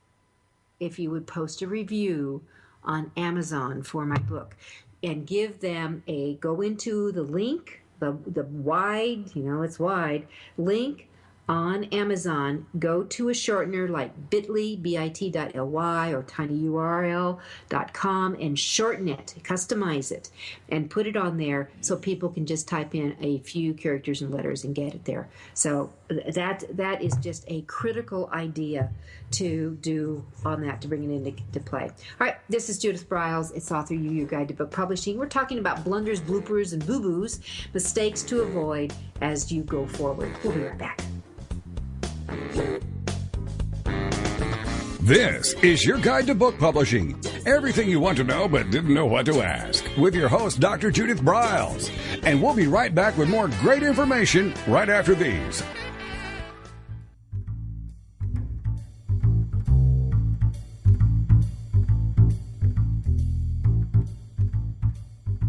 if you would post a review on Amazon for my book and give them go into the link, the wide, it's wide, link on Amazon, go to a shortener like bit.ly, bit.ly, or tinyurl.com and shorten it, customize it, and put it on there so people can just type in a few characters and letters and get it there. So that is just a critical idea to do on that, to bring it into play. All right, this is Judith Briles. It's AuthorU-Your Guide to Book Publishing. We're talking about blunders, bloopers, and boo-boos, mistakes to avoid as you go forward. We'll be right back. This is your guide to book publishing. Everything you want to know but didn't know what to ask. With your host, Dr. Judith Briles. And we'll be right back with more great information right after these.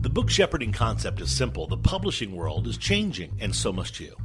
The book shepherding concept is simple. The publishing world is changing, and so must you.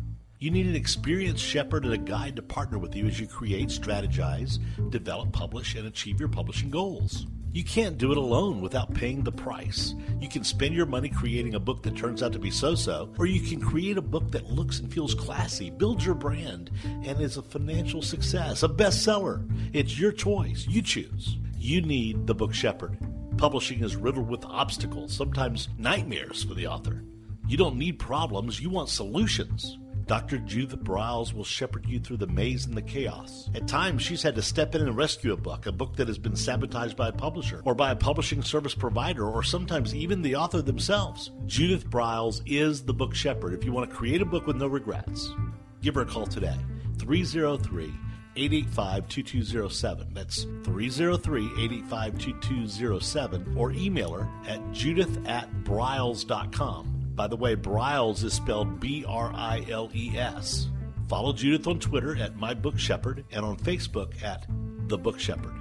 You need an experienced shepherd and a guide to partner with you as you create, strategize, develop, publish, and achieve your publishing goals. You can't do it alone without paying the price. You can spend your money creating a book that turns out to be so-so, or you can create a book that looks and feels classy, builds your brand, and is a financial success, a bestseller. It's your choice. You choose. You need the book shepherd. Publishing is riddled with obstacles, sometimes nightmares for the author. You don't need problems. You want solutions. Dr. Judith Briles will shepherd you through the maze and the chaos. At times, she's had to step in and rescue a book that has been sabotaged by a publisher or by a publishing service provider or sometimes even the author themselves. Judith Briles is the book shepherd if you want to create a book with no regrets. Give her a call today, 303-885-2207. That's 303-885-2207, or email her at judith@briles.com. By the way, Briles is spelled B-R-I-L-E-S. Follow Judith on Twitter at My Book Shepherd and on Facebook at The Book Shepherd.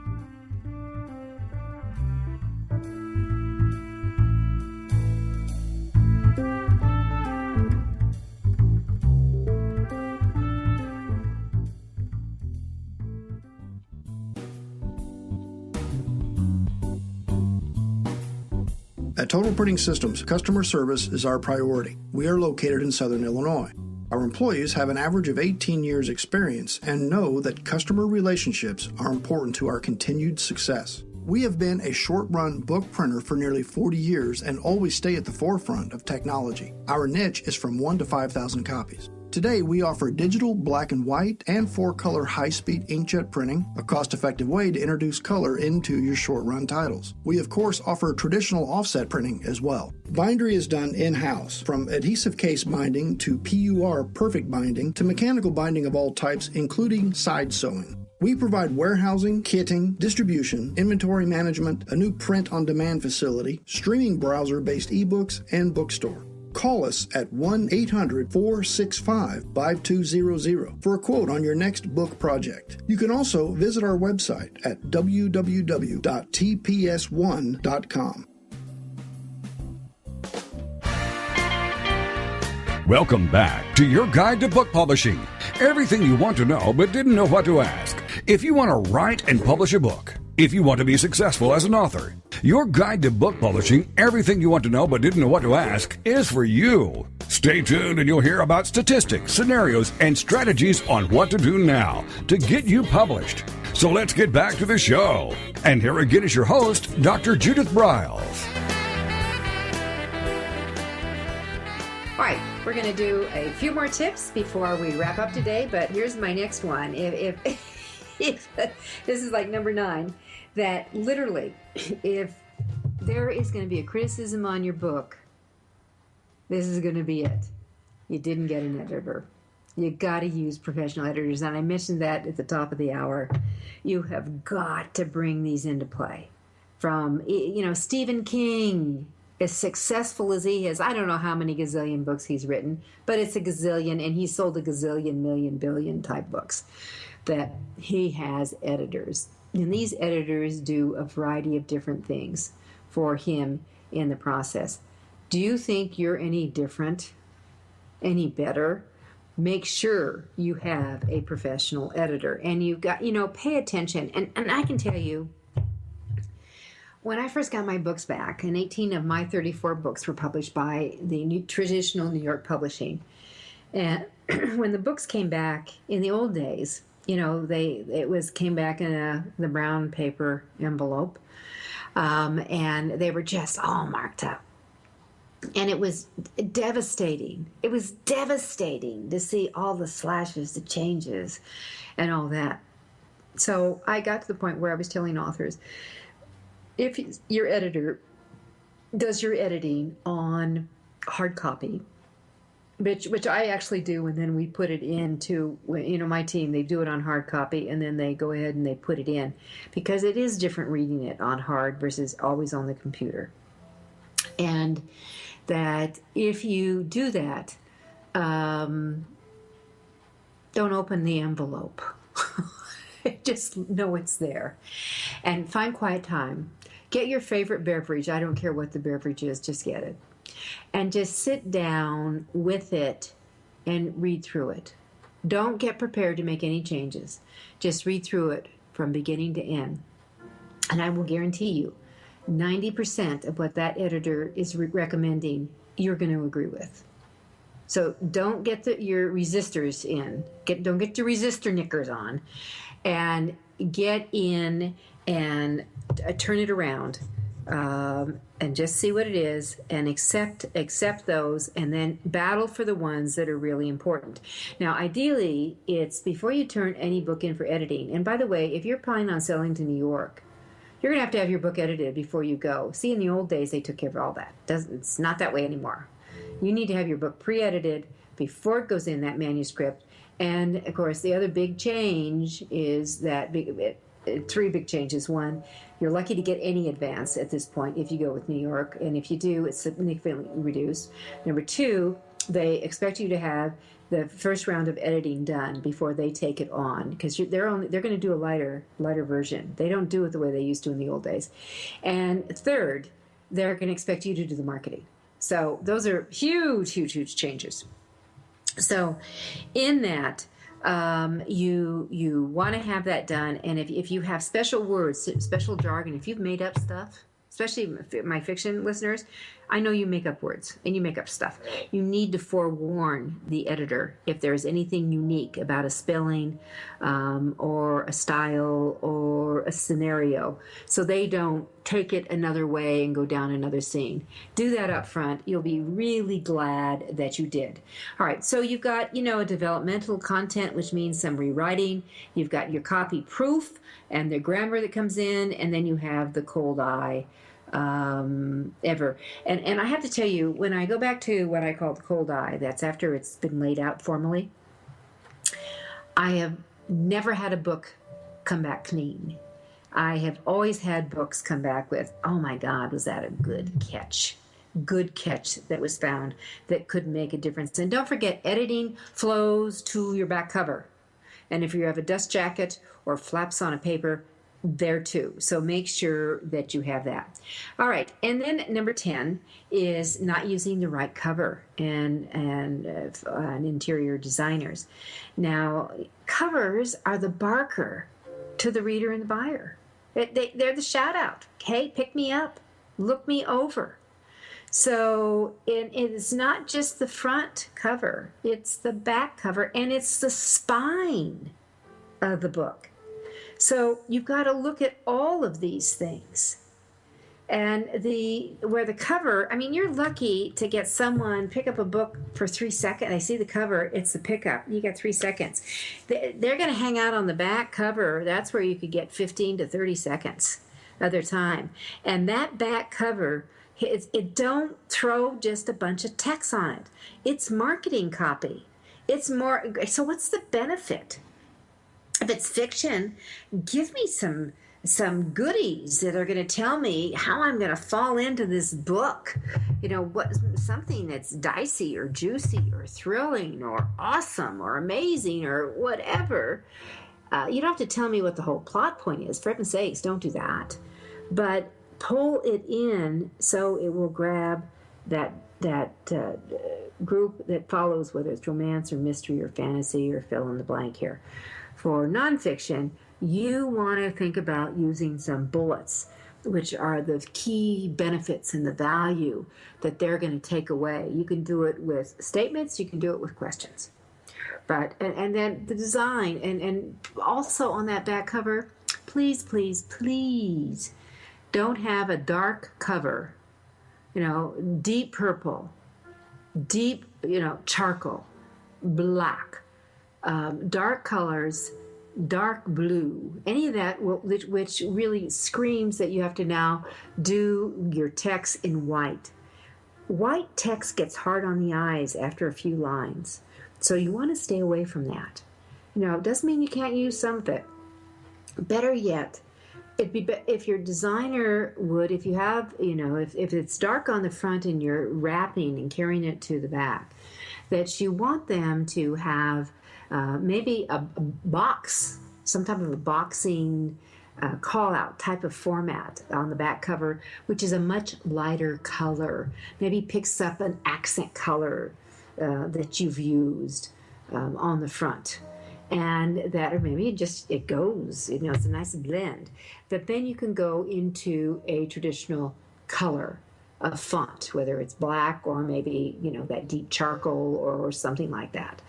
At Total Printing Systems, customer service is our priority. We are located in Southern Illinois. Our employees have an average of 18 years experience and know that customer relationships are important to our continued success. We have been a short-run book printer for nearly 40 years and always stay at the forefront of technology. Our niche is from 1 to 5,000 copies. Today, we offer digital, black and white, and 4-color high-speed inkjet printing, a cost-effective way to introduce color into your short-run titles. We, of course, offer traditional offset printing as well. Bindery is done in-house, from adhesive case binding to PUR perfect binding to mechanical binding of all types, including side sewing. We provide warehousing, kitting, distribution, inventory management, a new print-on-demand facility, streaming browser-based ebooks, and bookstore. Call us at 1-800-465-5200 for a quote on your next book project. You can also visit our website at www.tps1.com. Welcome back to your guide to book publishing. Everything you want to know but didn't know what to ask. If you want to write and publish a book, if you want to be successful as an author, your guide to book publishing, everything you want to know but didn't know what to ask, is for you. Stay tuned and you'll hear about statistics, scenarios, and strategies on what to do now to get you published. So let's get back to the show. And here again is your host, Dr. Judith Briles. All right, we're going to do a few more tips before we wrap up today, but here's my next one. If this is like number 9, that literally, if there is going to be a criticism on your book, this is going to be it. You didn't get an editor. You got to use professional editors, and I mentioned that at the top of the hour. You have got to bring these into play. From, Stephen King, as successful as he is, I don't know how many gazillion books he's written, but it's a gazillion, and he sold a gazillion, million, billion type books, that he has editors. And these editors do a variety of different things for him in the process. Do you think you're any different, any better? Make sure you have a professional editor, and you've got, pay attention. And I can tell you, when I first got my books back, and 18 of my 34 books were published by the traditional New York publishing. And when the books came back in the old days, came back in the brown paper envelope, and they were just all marked up. And it was devastating. It was devastating to see all the slashes, the changes, and all that. So I got to the point where I was telling authors, if your editor does your editing on hard copy, which I actually do, and then we put it into, my team, they do it on hard copy, and then they go ahead and they put it in, because it is different reading it on hard versus always on the computer. And that if you do that, don't open the envelope. Just know it's there. And find quiet time. Get your favorite beverage. I don't care what the beverage is, just get it. And just sit down with it and read through it. Don't get prepared to make any changes. Just read through it from beginning to end. And I will guarantee you, 90% of what that editor is recommending, you're going to agree with. So don't get your resistors in. Don't get your resistor knickers on. And get in and turn it around. And just see what it is and accept those, and then battle for the ones that are really important. Now, ideally, it's before you turn any book in for editing. And by the way, if you're planning on selling to New York, you're going to have your book edited before you go. See, in the old days, they took care of all that. It's not that way anymore. You need to have your book pre-edited before it goes in that manuscript. And, of course, the other big change is that 3 big changes. 1, you're lucky to get any advance at this point if you go with New York. And if you do, it's significantly reduced. Number 2, they expect you to have the first round of editing done before they take it on, because they're going to do a lighter version. They don't do it the way they used to in the old days. And 3rd, they're going to expect you to do the marketing. So those are huge, huge, huge changes. So in that, you want to have that done. And if you have special words, special jargon, if you've made up stuff, especially my fiction listeners, I know you make up words and you make up stuff. You need to forewarn the editor if there's anything unique about a spelling or a style or a scenario, so they don't take it another way and go down another scene. Do that up front. You'll be really glad that you did. All right, so you've got, a developmental content, which means some rewriting. You've got your copy proof and the grammar that comes in, and then you have the cold eye. And I have to tell you, when I go back to what I call the cold eye, that's after it's been laid out formally, I have never had a book come back clean. I have always had books come back with, oh my God, was that a good catch that was found that could make a difference. And don't forget, editing flows to your back cover. And if you have a dust jacket or flaps on a paper, there too. So make sure that you have that. All right. And then number 10 is not using the right cover and interior designers. Now, covers are the barker to the reader and the buyer. They're the shout out. Hey, pick me up. Look me over. So it's not just the front cover, it's the back cover, and it's the spine of the book. So you've got to look at all of these things. And where the cover, I mean, you're lucky to get someone pick up a book for 3 seconds. They see the cover, it's the pickup. You got 3 seconds. They're going to hang out on the back cover. That's where you could get 15 to 30 seconds of their time. And that back cover, it don't throw just a bunch of text on it. It's marketing copy. It's more. So what's the benefit? If it's fiction, give me some goodies that are going to tell me how I'm going to fall into this book. Something that's dicey or juicy or thrilling or awesome or amazing or whatever. You don't have to tell me what the whole plot point is. For heaven's sakes, don't do that. But pull it in so it will grab that group that follows, whether it's romance or mystery or fantasy or fill in the blank here. For nonfiction, you want to think about using some bullets, which are the key benefits and the value that they're going to take away. You can do it with statements, you can do it with questions. But and then the design, and also on that back cover, please, please, please don't have a dark cover, deep purple, deep, charcoal, black, dark colors, dark blue, any of that which really screams that you have to now do your text in white. White text gets hard on the eyes after a few lines, so you want to stay away from that. It doesn't mean you can't use some of it. Better yet, if your designer would, if you have, if it's dark on the front and you're wrapping and carrying it to the back, that you want them to have maybe a box, some type of a boxing call-out type of format on the back cover, which is a much lighter color. Maybe picks up an accent color that you've used on the front. And that, or maybe it goes, it's a nice blend. But then you can go into a traditional color of font, whether it's black or maybe, that deep charcoal or something like that.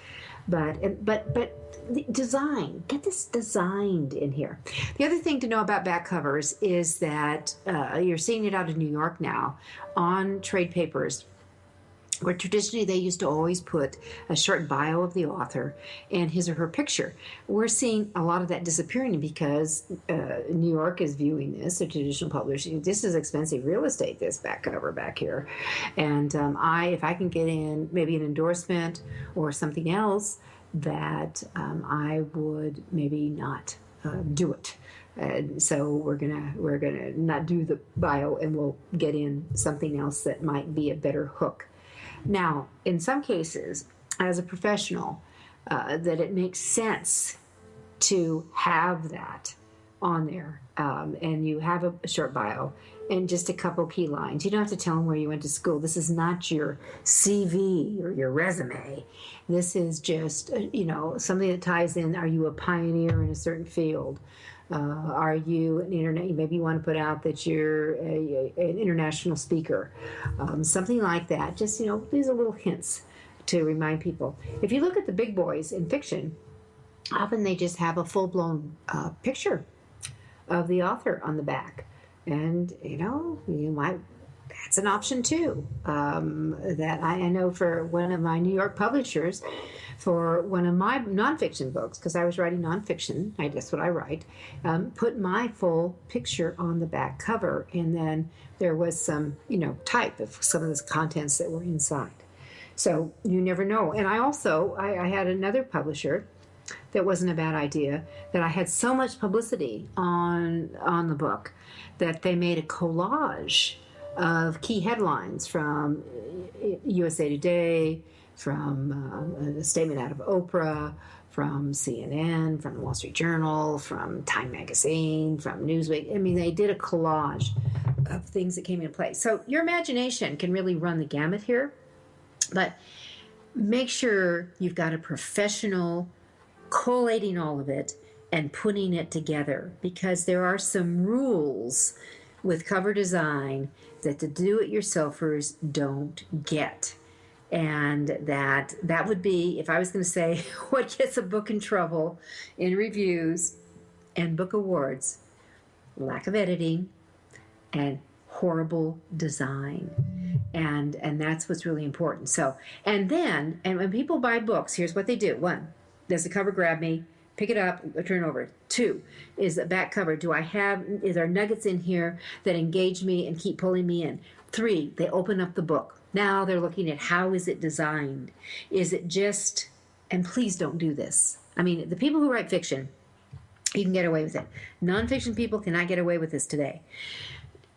But the design, get this designed in here. The other thing to know about back covers is that you're seeing it out in New York now on trade papers, where traditionally they used to always put a short bio of the author and his or her picture. We're seeing a lot of that disappearing because New York is viewing this, the traditional publishing, this is expensive real estate, this back cover back here. And if I can get in maybe an endorsement or something else, that I would maybe not do it. So we're gonna not do the bio, and we'll get in something else that might be a better hook. Now, in some cases, as a professional, that it makes sense to have that on there, and you have a short bio and just a couple key lines. You don't have to tell them where you went to school. This is not your CV or your resume. This is just, something that ties in. Are you a pioneer in a certain field? Are you an internet? Maybe you want to put out that you're an international speaker, something like that. Just these are little hints to remind people. If you look at the big boys in fiction, often they just have a full-blown picture of the author on the back, and you might. That's an option too. That I know for one of my New York publishers, for one of my nonfiction books, because I was writing nonfiction, that's what I write, put my full picture on the back cover, and then there was some, type of some of the contents that were inside. So you never know. And I had another publisher that wasn't a bad idea, that I had so much publicity on the book that they made a collage of key headlines from USA Today, from a statement out of Oprah, from CNN, from the Wall Street Journal, from Time Magazine, from Newsweek. I mean, they did a collage of things that came into play. So your imagination can really run the gamut here, but make sure you've got a professional collating all of it and putting it together, because there are some rules with cover design that the do-it-yourselfers don't get. And that would be, if I was going to say what gets a book in trouble in reviews and book awards, lack of editing and horrible design. And that's what's really important. So, and when people buy books, here's what they do. 1, does the cover grab me? Pick it up, turn it over. 2, is the back cover. Is there nuggets in here that engage me and keep pulling me in? 3, they open up the book. Now they're looking at how is it designed? Is it just, and please don't do this. I mean, the people who write fiction, you can get away with it. Nonfiction people cannot get away with this today.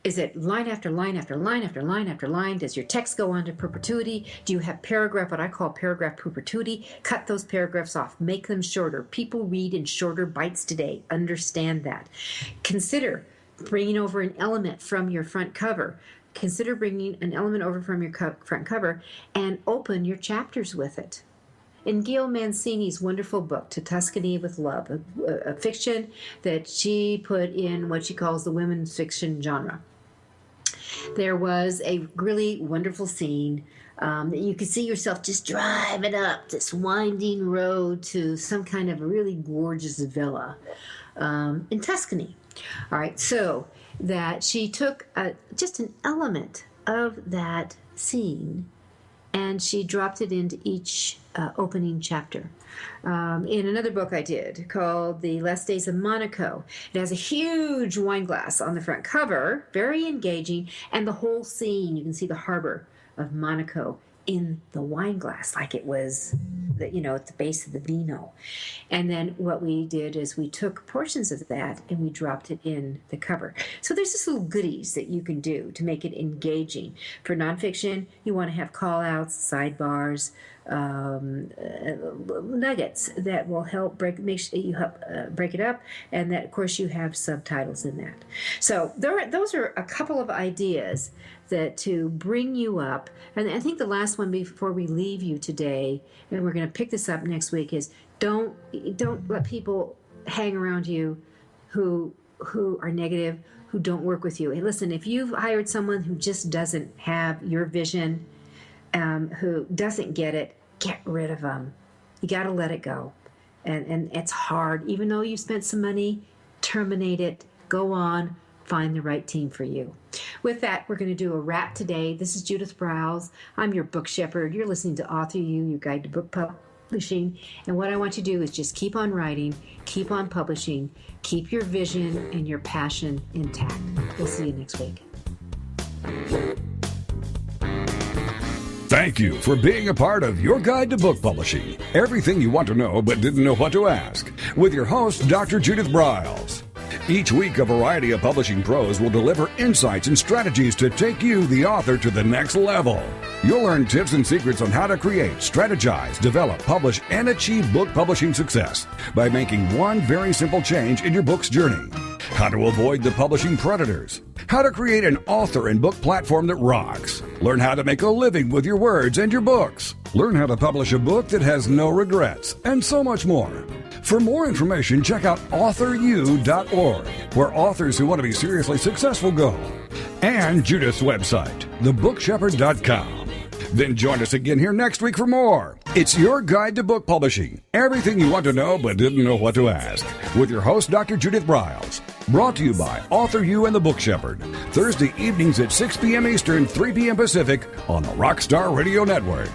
Is it line after line after line after line after line? Does your text go on to perpetuity? Do you have what I call paragraph perpetuity? Cut those paragraphs off. Make them shorter. People read in shorter bites today. Understand that. Consider bringing over an element from your front cover. Consider bringing an element over from your front cover and open your chapters with it. In Gail Mancini's wonderful book, To Tuscany with Love, a fiction that she put in what she calls the women's fiction genre, there was a really wonderful scene that you could see yourself just driving up this winding road to some kind of a really gorgeous villa in Tuscany. All right, so that she took just an element of that scene and she dropped it into each opening chapter. In another book I did called The Last Days of Monaco, it has a huge wine glass on the front cover, very engaging, and the whole scene, you can see the harbor of Monaco in the wine glass, like it was, at the base of the vino. And then what we did is we took portions of that and we dropped it in the cover. So there's just little goodies that you can do to make it engaging. For nonfiction, you want to have call-outs, sidebars, nuggets that will help break it up, and that, of course, you have subtitles in that. So those are a couple of ideas that to bring you up. And I think the last one before we leave you today, and we're going to pick this up next week, is don't let people hang around you who are negative, who don't work with you. Hey, listen, if you've hired someone who just doesn't have your vision, who doesn't get it, get rid of them. You got to let it go. And it's hard. Even though you spent some money, terminate it, go on, find the right team for you. With that, we're going to do a wrap today. This is Judith Briles. I'm your book shepherd. You're listening to AuthorU, your guide to book publishing. And what I want you to do is just keep on writing, keep on publishing, keep your vision and your passion intact. We'll see you next week. Thank you for being a part of Your Guide to Book Publishing. Everything you want to know but didn't know what to ask. With your host, Dr. Judith Briles. Each week, a variety of publishing pros will deliver insights and strategies to take you, the author, to the next level. You'll learn tips and secrets on how to create, strategize, develop, publish, and achieve book publishing success by making one very simple change in your book's journey. How to avoid the publishing predators. How to create an author and book platform that rocks. Learn how to make a living with your words and your books. Learn how to publish a book that has no regrets, and so much more. For more information, check out AuthorU.org, where authors who want to be seriously successful go. And Judith's website, thebookshepherd.com. Then join us again here next week for more. It's Your Guide to Book Publishing. Everything you want to know but didn't know what to ask. With your host, Dr. Judith Briles. Brought to you by AuthorU and the Book Shepherd. Thursday evenings at 6 p.m. Eastern, 3 p.m. Pacific on the Rockstar Radio Network.